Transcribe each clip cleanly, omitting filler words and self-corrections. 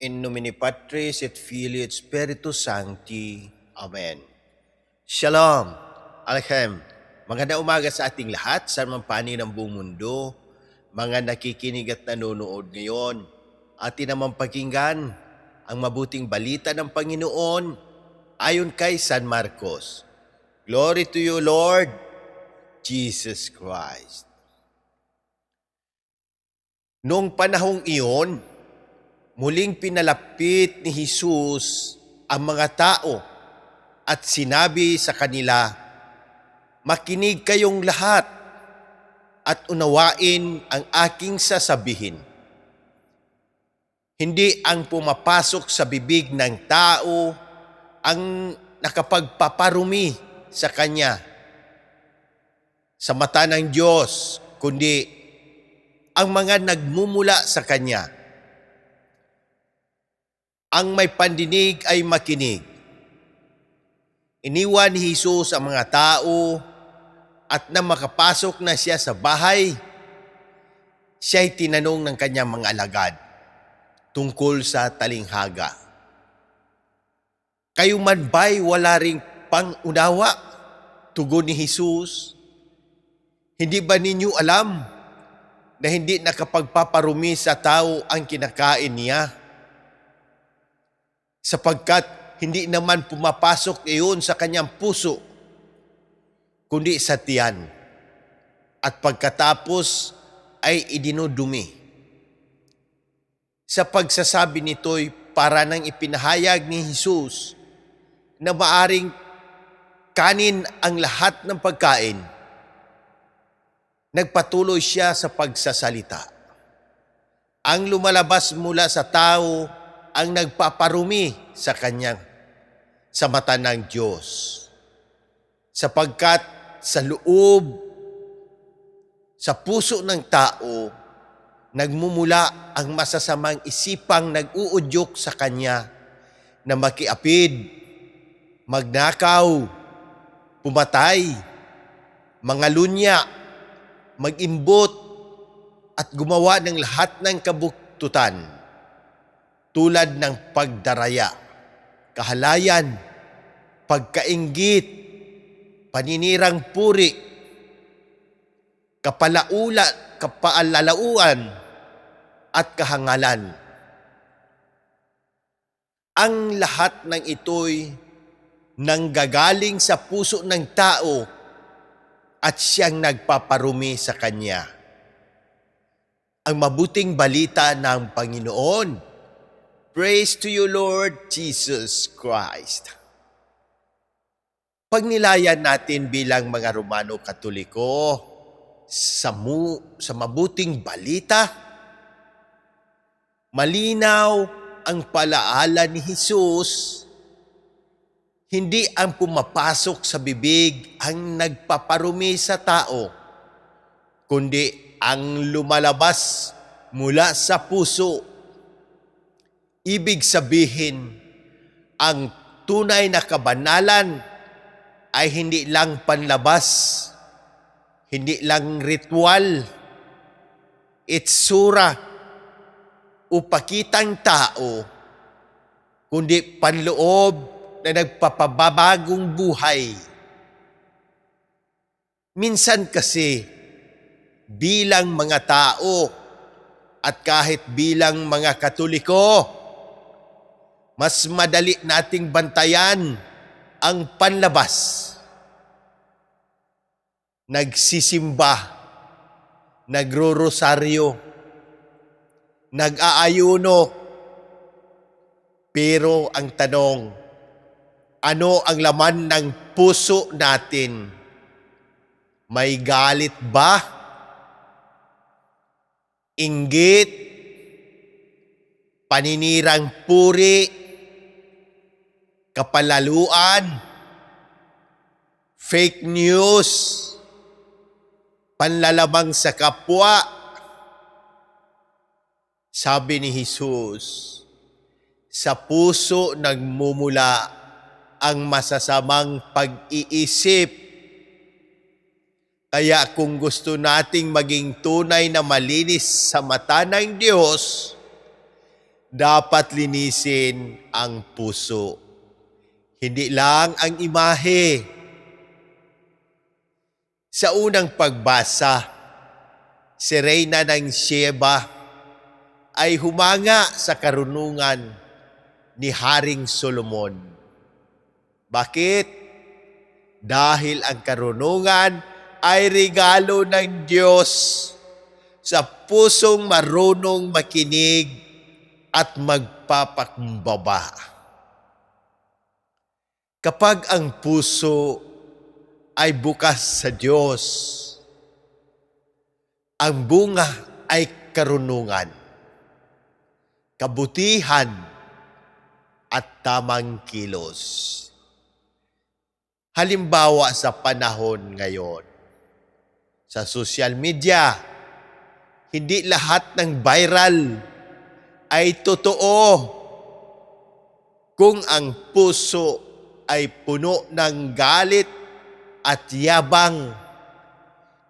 In nomine Patris et Filii et Spiritus Sancti. Amen. Shalom. Alchem. Magandang umaga sa ating lahat, sa mga panig ng buong mundo, mga nakikinig at nanonood ngayon. Atin namang pakinggan ang mabuting balita ng Panginoon ayon kay San Marcos. Glory to you, Lord Jesus Christ. Noong panahong iyon, muling pinalapit ni Jesus ang mga tao at sinabi sa kanila, "Makinig kayong lahat at unawain ang aking sasabihin. Hindi ang pumapasok sa bibig ng tao ang nakapagpaparumi sa kanya sa mata ng Diyos, kundi ang mga nagmumula sa kanya. Ang may pandinig ay makinig." Iniwan ni Jesus ang mga tao at nang makapasok na siya sa bahay, siya'y tinanong ng kanyang mga alagad tungkol sa talinghaga. "Kayo man ba'y wala ring pang-unawa?" Tugon ni Jesus. "Hindi ba ninyo alam na hindi nakapagpaparumi sa tao ang kinakain niya? Sapagkat hindi naman pumapasok iyon sa kanyang puso, kundi sa tiyan, at pagkatapos ay idinudumi." Sa pagsasabi nito'y para nang ipinahayag ni Jesus na maaring kanin ang lahat ng pagkain. Nagpatuloy siya sa pagsasalita. "Ang lumalabas mula sa tao ang nagpaparumi sa kanya sa mata ng Diyos. Sapagkat sa loob, sa puso ng tao, nagmumula ang masasamang isipang nag-uudyok sa kanya na makiapid, magnakaw, pumatay, mangalunya, mag-imbot, at gumawa ng lahat ng kabuktutan, tulad ng pagdaraya, kahalayan, pagkainggit, paninirang puri, kapaalalauan, at kahangalan. Ang lahat ng ito'y nanggagaling sa puso ng tao at siyang nagpaparumi sa kanya." Ang mabuting balita ng Panginoon. Praise to you, Lord Jesus Christ. Pagnilayan natin bilang mga Romano Katoliko sa mabuting balita, malinaw ang palaala ni Jesus. Hindi ang pumapasok sa bibig ang nagpaparumi sa tao, kundi ang lumalabas mula sa puso. Ibig sabihin, ang tunay na kabanalan ay hindi lang panlabas, hindi lang ritual, itsura o pakitang tao, kundi panloob na nagpapababagong buhay. Minsan kasi, bilang mga tao at kahit bilang mga Katoliko, mas madali nating bantayan ang panlabas. Nagsisimba, nagro-rosaryo, nag-aayuno. Pero ang tanong, ano ang laman ng puso natin? May galit ba? Inggit? Paninirang puri? Kapalaluan, fake news, panlalamang sa kapwa? Sabi ni Jesus, sa puso nagmumula ang masasamang pag-iisip. Kaya kung gusto nating maging tunay na malinis sa mata ng Diyos, dapat linisin ang puso. Hindi lang ang imahe. Sa unang pagbasa, si Reyna ng Sheba ay humanga sa karunungan ni Haring Solomon. Bakit? Dahil ang karunungan ay regalo ng Diyos sa pusong marunong makinig at magpapakumbaba. Kapag ang puso ay bukas sa Diyos, ang bunga ay karunungan, kabutihan at tamang kilos. Halimbawa sa panahon ngayon, sa social media, hindi lahat ng viral ay totoo. Kung ang puso ay puno ng galit at yabang,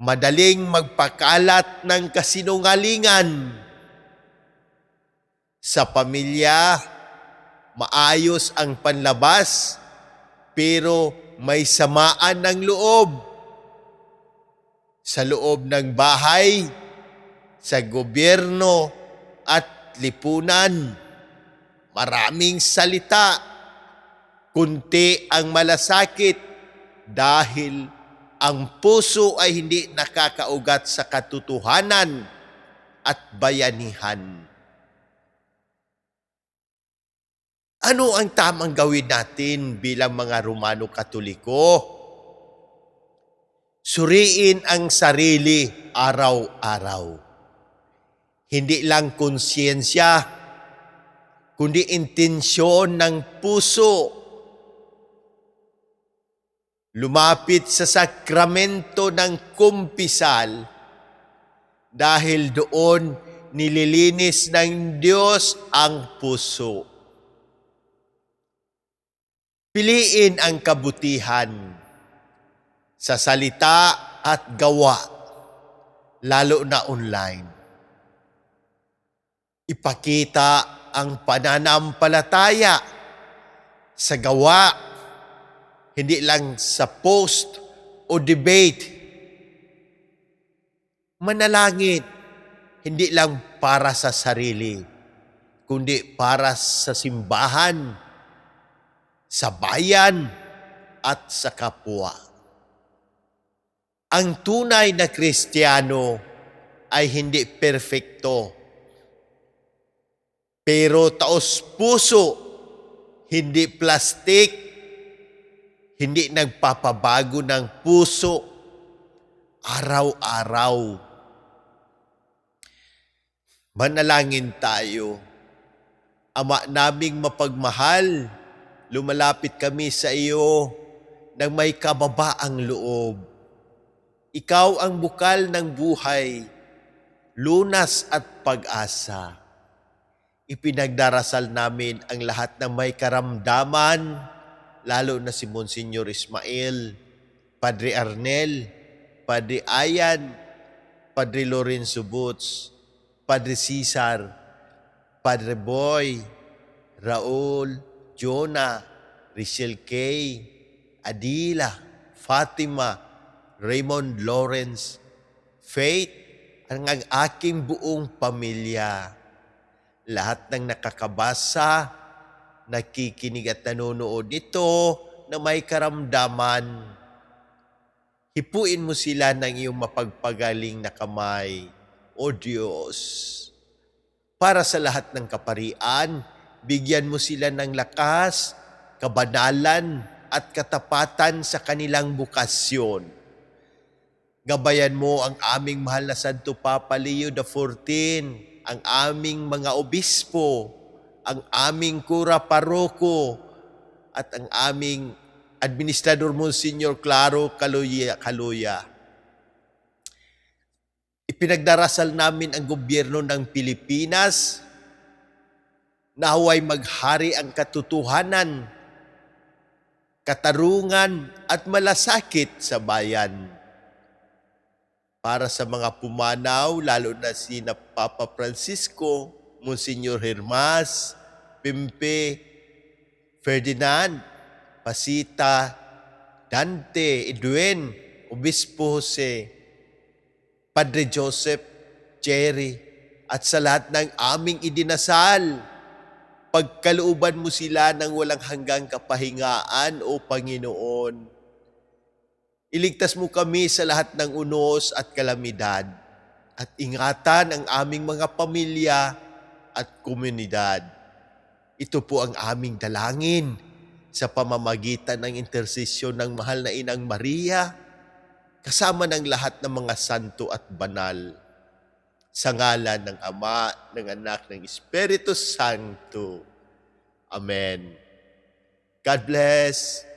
madaling magpakalat ng kasinungalingan. Sa pamilya, maayos ang panlabas, pero may samaan ng loob. Sa loob ng bahay, sa gobyerno at lipunan, maraming salita, kunti ang malasakit dahil ang puso ay hindi nakakaugat sa katotohanan at bayanihan. Ano ang tamang gawin natin bilang mga Romano Katoliko? Suriin ang sarili araw-araw. Hindi lang konsyensya, kundi intensyon ng puso. Lumapit sa sakramento ng kumpisal dahil doon nililinis ng Diyos ang puso. Piliin ang kabutihan sa salita at gawa, lalo na online. Ipakita ang pananampalataya sa gawa, hindi lang sa post o debate. Manalangin, hindi lang para sa sarili, kundi para sa simbahan, sa bayan at sa kapwa. Ang tunay na Kristiyano ay hindi perfecto, pero taos puso, hindi plastik, hindi nagpapabago ng puso araw-araw. Manalangin tayo. Ama naming mapagmahal, lumalapit kami sa iyo ng may kababaang loob. Ikaw ang bukal ng buhay, lunas at pag-asa. Ipinagdarasal namin ang lahat ng may karamdaman, lalo na si Monsignor Ismael, Padre Arnel, Padre Ayan, Padre Lorenzo Boots, Padre Cesar, Padre Boy, Raul, Jonah, Richelle Kay, Adila, Fatima, Raymond Lawrence, Faith, ang aking buong pamilya. Lahat ng nakakabasa, nakikinig at nanonood nito na may karamdaman, hipuin mo sila ng iyong mapagpagaling na kamay, O Diyos. Para sa lahat ng kaparian, bigyan mo sila ng lakas, kabanalan at katapatan sa kanilang bukasyon. Gabayan mo ang aming mahal na Santo Papa Leo XIV, ang aming mga obispo, ang aming kura paroko, at ang aming administrador Monsignor Claro Caluya. Ipinagdarasal namin ang gobyerno ng Pilipinas na huway maghari ang katotohanan, katarungan at malasakit sa bayan. Para sa mga pumanaw, lalo na si Papa Francisco, Monsignor Hermas, Pimpe, Ferdinand, Pasita, Dante, Edwin, Obispo Jose, Padre Joseph, Jerry, at sa lahat ng aming idinasal. Pagkalooban mo sila ng walang hanggang kapahingaan, O Panginoon. Iligtas mo kami sa lahat ng unos at kalamidad at ingatan ang aming mga pamilya at komunidad. Ito po ang aming dalangin sa pamamagitan ng intersesyon ng mahal na Inang Maria, kasama ng lahat ng mga santo at banal. Sa ngalan ng Ama, ng Anak, ng Espiritu Santo. Amen. God bless.